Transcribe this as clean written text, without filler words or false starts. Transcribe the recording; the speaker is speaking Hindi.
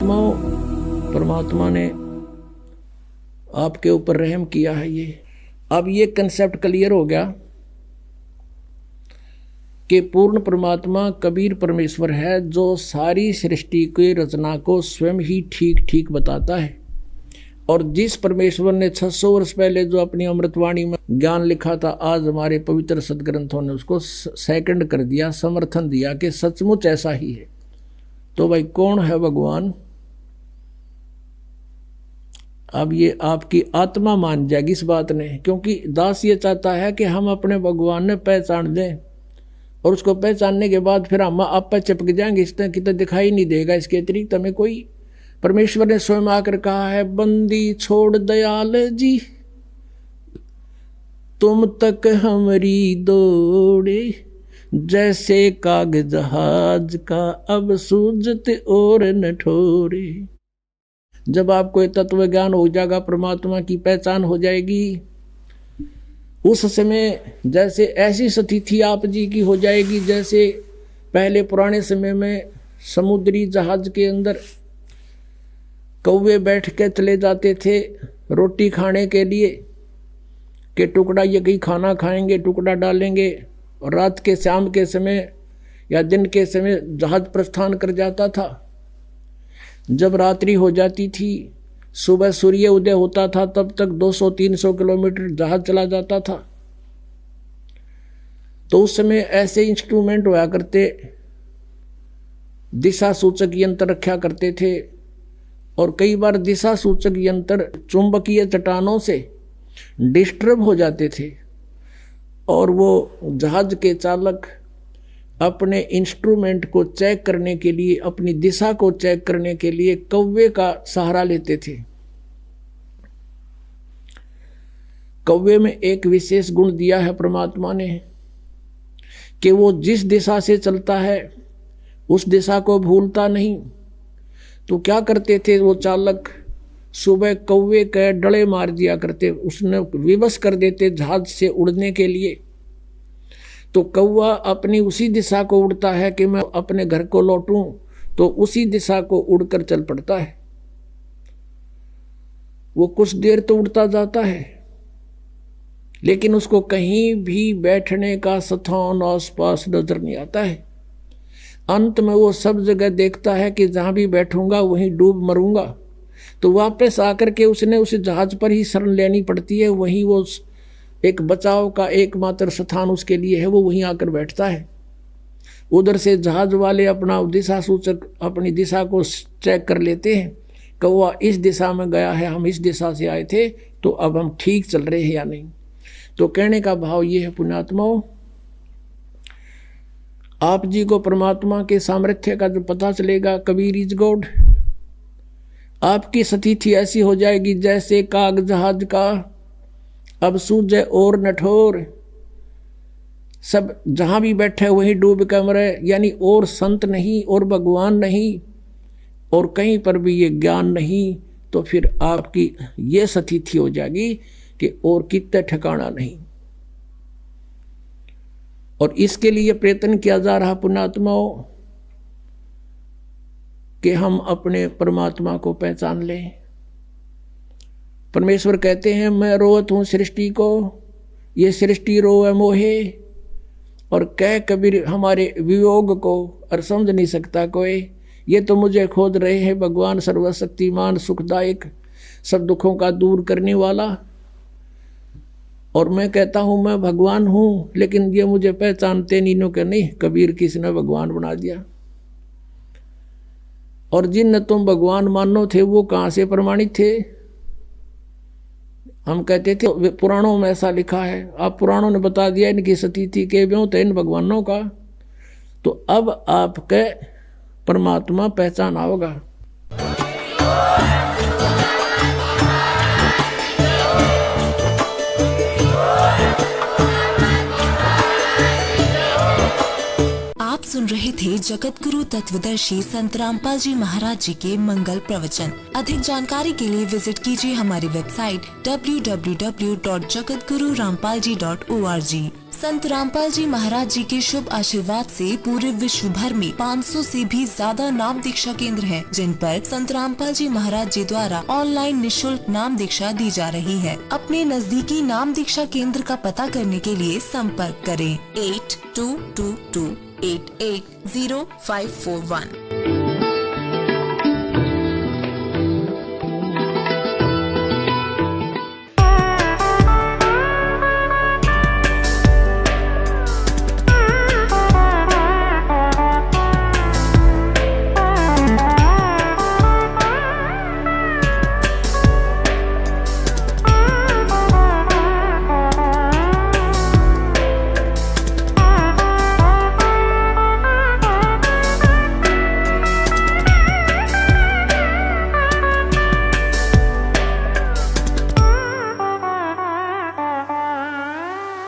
पुण्यात्माओं, परमात्मा ने आपके ऊपर रहम किया है। ये अब ये कंसेप्ट क्लियर हो गया कि पूर्ण परमात्मा कबीर परमेश्वर है, जो सारी सृष्टि की रचना को स्वयं ही ठीक ठीक बताता है। और जिस परमेश्वर ने 600 वर्ष पहले जो अपनी अमृतवाणी में ज्ञान लिखा था, आज हमारे पवित्र सदग्रंथों ने उसको सेकंड कर दिया, समर्थन दिया कि सचमुच ऐसा ही है। तो भाई कौन है भगवान? अब ये आपकी आत्मा मान जाएगी इस बात ने, क्योंकि दास ये चाहता है कि हम अपने भगवान ने पहचान दें, और उसको पहचानने के बाद फिर हम आप पर चिपक जाएंगे, इस तरह की तो दिखाई नहीं देगा, इसके अतिरिक्त हमें कोई। परमेश्वर ने स्वयं आकर कहा है, बंदी छोड़ दयाल जी, तुम तक हमारी दौड़े, जैसे काग जहाज का अब सूझते और न ठोरे। जब आपको तत्व ज्ञान हो जाएगा, परमात्मा की पहचान हो जाएगी, उस समय जैसे ऐसी स्थिति आप जी की हो जाएगी जैसे पहले पुराने समय में समुद्री जहाज के अंदर कौवे बैठ के चले जाते थे रोटी खाने के लिए, कि टुकड़ा ये कहीं खाना खाएंगे, टुकड़ा डालेंगे, और रात के शाम के समय या दिन के समय जहाज प्रस्थान कर जाता था। जब रात्रि हो जाती थी, सुबह सूर्य उदय होता था, तब तक 200-300 किलोमीटर जहाज चला जाता था। तो उस समय ऐसे इंस्ट्रूमेंट हुआ करते, दिशा सूचक यंत्र रखा करते थे, और कई बार दिशा सूचक यंत्र चुंबकीय चट्टानों से डिस्टर्ब हो जाते थे, और वो जहाज के चालक अपने इंस्ट्रूमेंट को चेक करने के लिए, अपनी दिशा को चेक करने के लिए कौवे का सहारा लेते थे। कौवे में एक विशेष गुण दिया है परमात्मा ने कि वो जिस दिशा से चलता है उस दिशा को भूलता नहीं। तो क्या करते थे वो चालक, सुबह कौवे के डले मार दिया करते, उसने विवश कर देते जहाज से उड़ने के लिए। तो कौवा अपनी उसी दिशा को उड़ता है कि मैं अपने घर को लौटूं, तो उसी दिशा को उड़कर चल पड़ता है। वो कुछ देर तो उड़ता जाता है, लेकिन उसको कहीं भी बैठने का स्थान आसपास नजर नहीं आता है। अंत में वो सब जगह देखता है कि जहां भी बैठूंगा वहीं डूब मरूंगा। तो वापस आकर के उसने उस जहाज पर ही शरण लेनी पड़ती है, वहीं वो एक बचाव का एकमात्र स्थान उसके लिए है, वो वहीं आकर बैठता है। उधर से जहाज वाले अपना दिशा सूचक अपनी दिशा को चेक कर लेते हैं, कौवा इस दिशा में गया है, हम इस दिशा से आए थे, तो अब हम ठीक चल रहे हैं या नहीं। तो कहने का भाव ये है पुण्यात्माओं, आप जी को परमात्मा के सामर्थ्य का जो पता चलेगा, कबीर इज गॉड, आपकी स्थिति ऐसी हो जाएगी जैसे काग जहाज का अब सूझे और नठोर। सब जहां भी बैठे वहीं डूब कर मरे, यानी और संत नहीं और भगवान नहीं और कहीं पर भी ये ज्ञान नहीं, तो फिर आपकी ये स्थिति हो जाएगी कि और कितने ठिकाना नहीं। और इसके लिए प्रयत्न किया जा रहा पुण्यात्माओं कि हम अपने परमात्मा को पहचान लें। परमेश्वर कहते हैं, मैं रोवत हूँ सृष्टि को, ये सृष्टि रोवे मोहे, और कह कबीर हमारे वियोग को, और समझ नहीं सकता कोई, ये तो मुझे खोज रहे हैं भगवान सर्वशक्तिमान सुखदायक सब दुखों का दूर करने वाला। और मैं कहता हूँ मैं भगवान हूँ, लेकिन ये मुझे पहचानते नहीं, के नहीं, कबीर किसने भगवान बना दिया। और जिन तुम भगवान मानो थे वो कहाँ से प्रमाणित थे? हम कहते थे पुराणों में ऐसा लिखा है, आप पुराणों ने बता दिया इनकी स्थिति के ब्यों थे इन भगवानों का। तो अब आपके परमात्मा पहचान होगा। आप सुन रहे थे जगत गुरु तत्वदर्शी संत रामपाल जी महाराज जी के मंगल प्रवचन। अधिक जानकारी के लिए विजिट कीजिए हमारी वेबसाइट www.jagatgururampalji.org। संत रामपाल जी महाराज जी के शुभ आशीर्वाद से पूरे विश्व भर में 500 से भी ज्यादा नाम दीक्षा केंद्र हैं, जिन पर संत रामपाल जी महाराज जी द्वारा ऑनलाइन निशुल्क नाम दीक्षा दी जा रही है। अपने नजदीकी नाम दीक्षा केंद्र का पता करने के लिए संपर्क करें 8222880541।